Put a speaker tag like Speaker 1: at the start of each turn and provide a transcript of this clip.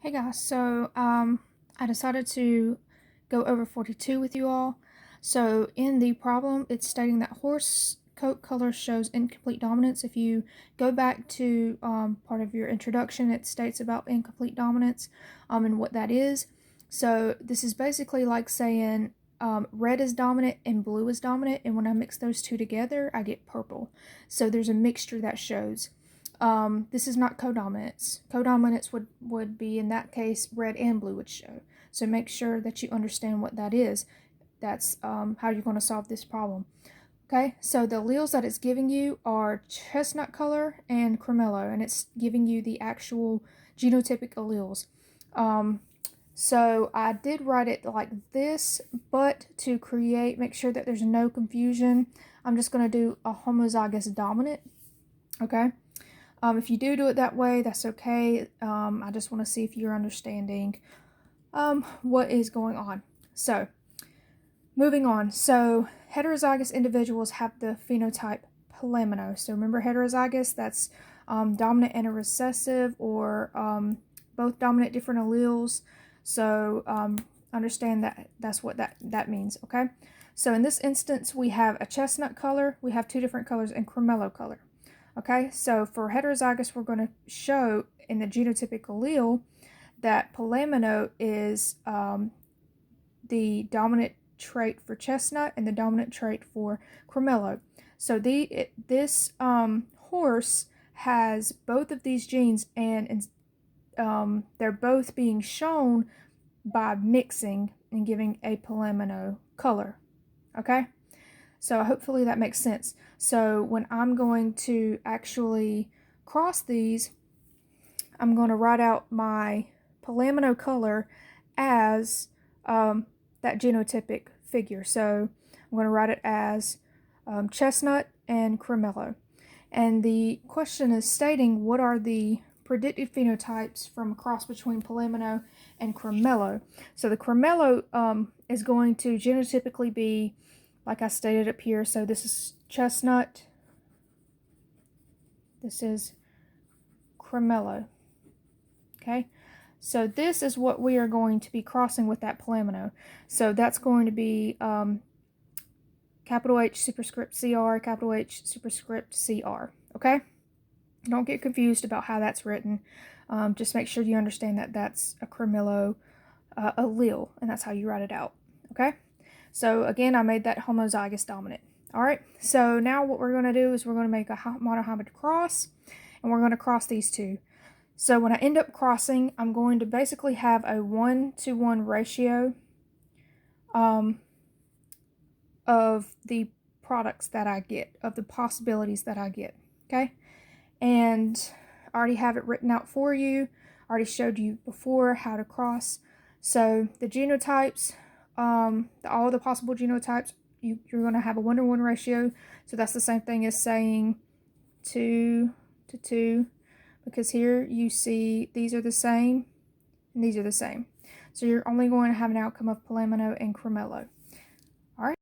Speaker 1: Hey guys, so I decided to go over 42 with you all. So in the problem, it's stating that horse coat color shows incomplete dominance. If you go back to part of your introduction, it states about incomplete dominance and what that is. So this is basically like saying red is dominant and blue is dominant, and when I mix those two together, I get purple. So there's a mixture that shows. This is not codominance. Codominance would be, in that case, red and blue would show. So make sure that you understand what that is. That's how you're going to solve this problem. Okay, so the alleles that it's giving you are chestnut color and cremello, and it's giving you the actual genotypic alleles. So I did write it like this, but to make sure that there's no confusion, I'm just going to do a homozygous dominant. Okay. If you do it that way, that's okay. I just want to see if you're understanding what is going on. So, moving on. So, heterozygous individuals have the phenotype polymono. So, remember heterozygous, that's dominant and a recessive, or both dominant different alleles. So, understand that that's what that means, okay? So, in this instance, we have a chestnut color, we have two different colors, and cremello color. Okay, so for heterozygous, we're going to show in the genotypic allele that polymono is the dominant trait for chestnut and the dominant trait for cremello. So this horse has both of these genes, and they're both being shown by mixing and giving a polymono color. Okay? So hopefully that makes sense. So when I'm going to actually cross these, I'm going to write out my polymono color as that genotypic figure. So I'm going to write it as chestnut and cremello. And the question is stating what are the predicted phenotypes from a cross between polymono and cremello. So the cremello is going to genotypically be, like I stated up here, so this is chestnut, this is cremello, okay? So this is what we are going to be crossing with that polymono. So that's going to be capital H superscript CR, capital H superscript CR, okay? Don't get confused about how that's written. Just make sure you understand that that's a cremello allele, and that's how you write it out, okay? So again, I made that homozygous dominant. All right, so now what we're going to do is we're going to make a monohybrid cross, and we're going to cross these two. So when I end up crossing, I'm going to basically have a 1-to-1 ratio of the products that I get, of the possibilities that I get, okay? And I already have it written out for you. I already showed you before how to cross. So the genotypes, all the possible genotypes, you're going to have a 1-to-1 ratio. So that's the same thing as saying 2 to 2, because here you see these are the same and these are the same. So you're only going to have an outcome of polymono and cremello. All right.